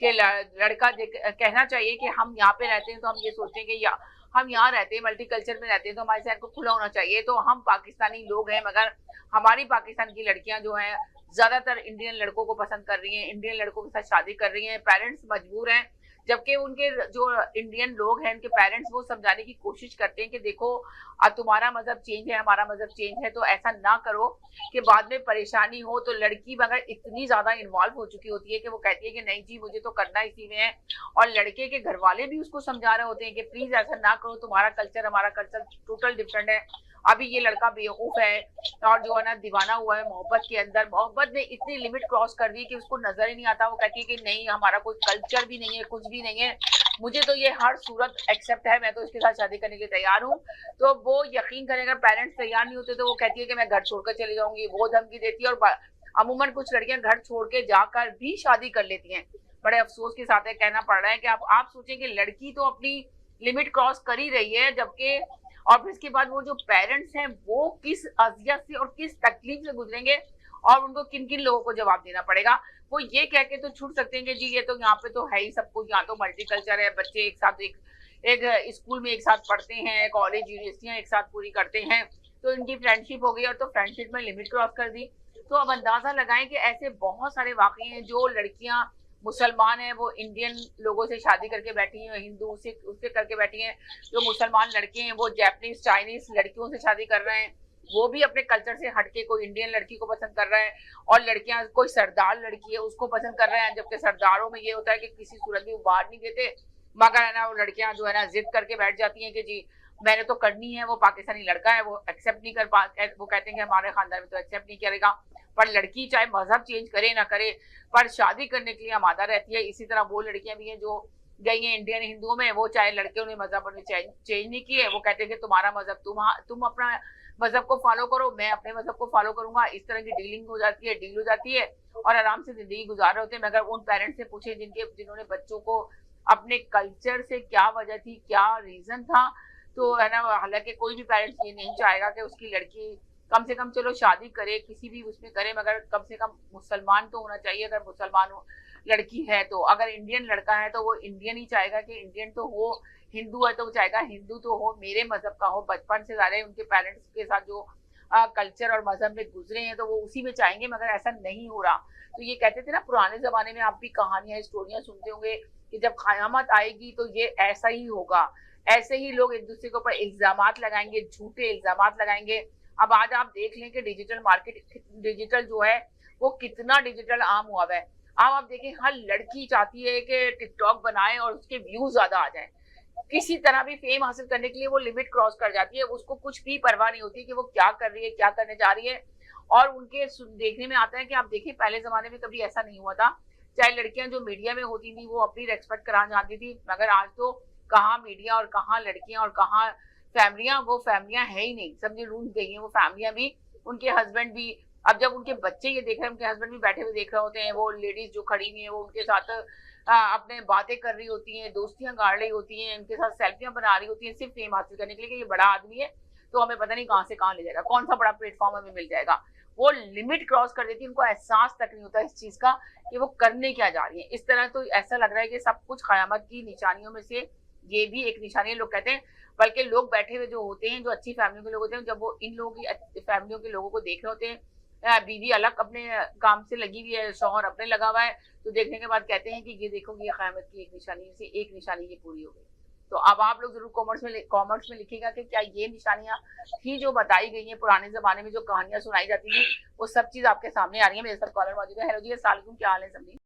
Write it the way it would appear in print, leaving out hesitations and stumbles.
कि लड़का कहना चाहिए कि हम यहाँ पे रहते हैं तो हम ये सोचते हैं कि या हम यहाँ रहते हैं, मल्टीकल्चर में रहते हैं, तो हमारे शहर को खुला होना चाहिए। तो हम पाकिस्तानी लोग हैं, मगर हमारी पाकिस्तान की लड़कियां जो हैं ज्यादातर इंडियन लड़कों को पसंद कर रही हैं, इंडियन लड़कों के साथ शादी कर रही हैं। पेरेंट्स मजबूर हैं, जबकि उनके जो इंडियन लोग हैं उनके पेरेंट्स वो समझाने की कोशिश करते हैं कि देखो तुम्हारा मजहब चेंज है, हमारा मजहब चेंज है, तो ऐसा ना करो कि बाद में परेशानी हो। तो लड़की मगर इतनी ज्यादा इन्वॉल्व हो चुकी होती है कि वो कहती है कि नहीं जी मुझे तो करना इसी में है, और लड़के के घर वाले भी उसको समझा रहे होते हैं कि प्लीज ऐसा ना करो, तुम्हारा कल्चर हमारा कल्चर टोटल डिफरेंट है। अभी ये लड़का बेवकूफ है और जो है ना दीवाना हुआ है मोहब्बत के अंदर, मोहब्बत ने इतनी लिमिट क्रॉस कर दी कि उसको नजर ही नहीं आता। वो कहती है कि नहीं हमारा कोई कल्चर भी नहीं है, कुछ भी नहीं है, मुझे तो ये हर सूरत एक्सेप्ट है, मैं तो इसके साथ शादी करने के लिए तैयार हूँ। तो वो यकीन करें अगर पेरेंट्स तैयार नहीं होते तो वो कहती है कि मैं घर छोड़कर चली जाऊंगी, वो धमकी देती है। और अमूमन कुछ लड़कियां घर छोड़ के जाकर भी शादी कर लेती हैं। बड़े अफसोस के साथ कहना पड़ रहा है कि आप सोचें कि लड़की तो अपनी लिमिट क्रॉस कर ही रही है, जबकि और फिर इसके बाद वो जो पेरेंट्स हैं वो किस अजियत से और किस तकलीफ से गुजरेंगे और उनको किन किन लोगों को जवाब देना पड़ेगा। वो ये कह के तो छूट सकते हैं कि जी ये तो यहाँ पे तो है ही सब कुछ, यहाँ तो मल्टीकल्चर है, बच्चे एक साथ एक स्कूल में एक साथ पढ़ते हैं, कॉलेज यूनिवर्सिटियां एक साथ पूरी करते हैं, तो इनकी फ्रेंडशिप हो गई और तो फ्रेंडशिप में लिमिट क्रॉस कर दी। तो अब अंदाजा लगाएं कि ऐसे बहुत सारे वाकये हैं जो लड़कियां मुसलमान है वो इंडियन लोगों से शादी करके बैठी हैं, हिंदू से उससे करके बैठी हैं। जो मुसलमान लड़के हैं वो जैपनीज चाइनीज लड़कियों से शादी कर रहे हैं, वो भी अपने कल्चर से हटके कोई इंडियन लड़की को पसंद कर रहा है। और लड़कियां कोई सरदार लड़की है उसको पसंद कर रहे हैं, जबकि सरदारों में ये होता है कि किसी सूरत भी वो बाहर नहीं देते, मगर है ना वो लड़कियां जो है ना जिद करके बैठ जाती हैं कि जी मैंने तो करनी है। वो पाकिस्तानी लड़का है वो एक्सेप्ट नहीं कर पा, वो कहते हैं कि हमारे खानदान में तो एक्सेप्ट नहीं करेगा। पर लड़की चाहे मजहब चेंज करे ना करे पर शादी करने के लिए आमादा रहती है। इसी तरह वो लड़कियां भी हैं जो गई हैं इंडियन हिंदुओं में, वो चाहे लड़के उन्हें मजहब चेंज नहीं किए, वो कहते हैं कि तुम्हारा मजहब तुम अपना मजहब को फॉलो करो, मैं अपने मजहब को फॉलो करूंगा। इस तरह की डीलिंग हो जाती है, डील हो जाती है और आराम से जिंदगी गुजार रहे होते हैं। मगर उन पेरेंट्स से पूछे जिन्होंने बच्चों को अपने कल्चर से क्या वजह थी, क्या रीजन था, तो है ना हालांकि कोई भी पेरेंट्स ये नहीं चाहेगा कि उसकी लड़की कम से कम चलो शादी करे किसी भी उसमें करे, मगर कम से कम मुसलमान तो होना चाहिए। अगर मुसलमान हो लड़की है तो, अगर इंडियन लड़का है तो वो इंडियन ही चाहेगा कि इंडियन तो हो, हिंदू है तो वो चाहेगा हिंदू तो हो, मेरे मजहब का हो। बचपन से सारे उनके पेरेंट्स के साथ जो कल्चर और मजहब में गुजरे हैं तो वो उसी में चाहेंगे, मगर ऐसा नहीं हो रहा। तो ये कहते थे ना पुराने जमाने में, आप भी कहानियां स्टोरियां सुनते होंगे कि जब कयामत आएगी तो ये ऐसा ही होगा, ऐसे ही लोग एक दूसरे के ऊपर इल्जामात लगाएंगे, झूठे इल्जामात लगाएंगे। अब आज आप देख लें कि डिजिटल मार्केट, डिजिटल जो है वो कितना डिजिटल आम हुआ है। अब आप देखें हर लड़की चाहती है कि टिकटॉक बनाए और उसके व्यूज ज्यादा आ जाए, किसी तरह भी फेम हासिल करने के लिए वो लिमिट क्रॉस कर जाती है। उसको कुछ भी परवाह नहीं होती कि वो क्या कर रही है, क्या करने जा रही है। और उनके देखने में आता है कि आप देखिए पहले जमाने में कभी ऐसा नहीं हुआ था, चाहे लड़कियां जो मीडिया में होती थी वो अपनी रेस्पेक्ट कराना चाहती थी, मगर आज तो कहाँ मीडिया और कहाँ लड़कियां और कहाँ फैमिलियां, वो फैमिलियां है ही नहीं, समझे रूठ गई हैं वो फैमिलियां भी, उनके हस्बैंड भी। अब जब उनके बच्चे ये देख रहे हैं, उनके हस्बैंड भी बैठे हुए देख रहे होते हैं, वो लेडीज जो खड़ी हुई है वो उनके साथ अपने बातें कर रही होती हैं, दोस्तियां गाड़ रही होती हैं, उनके साथ सेल्फियां बना रही होती हैं सिर्फ फेम हासिल करने के लिए कि ये बड़ा आदमी है तो हमें पता नहीं कहाँ से कहाँ ले जाएगा, कौन सा बड़ा प्लेटफॉर्म हमें मिल जाएगा। वो लिमिट क्रॉस कर देती है, उनको एहसास तक नहीं होता इस चीज का कि वो करने क्या जा रही है। इस तरह तो ऐसा लग रहा है कि सब कुछ कयामत की निशानियों में से ये भी एक निशानी लोग कहते हैं। बल्कि लोग बैठे हुए जो होते हैं, जो अच्छी फैमिलियों के लोग होते हैं, जब वो इन लोगों की फैमिलियों के लोगों को देख रहे होते हैं, बीवी अलग अपने काम से लगी हुई है, शौहर अपने लगा हुआ है, तो देखने के बाद कहते हैं कि ये देखो ये क़यामत की एक निशानी से एक निशानी ये पूरी हो गई। तो अब आप लोग जरूर कॉमेंट्स में लिखिएगा कि क्या ये निशानियां थी जो बताई गई हैं पुराने जमाने में, जो कहानियां सुनाई जाती थी, वो सब चीज आपके सामने आ रही है। मेरे साथ कॉलर मौजूद है। हेलो जी, अस्सलाम वालेकुम, क्या हाल है सभी?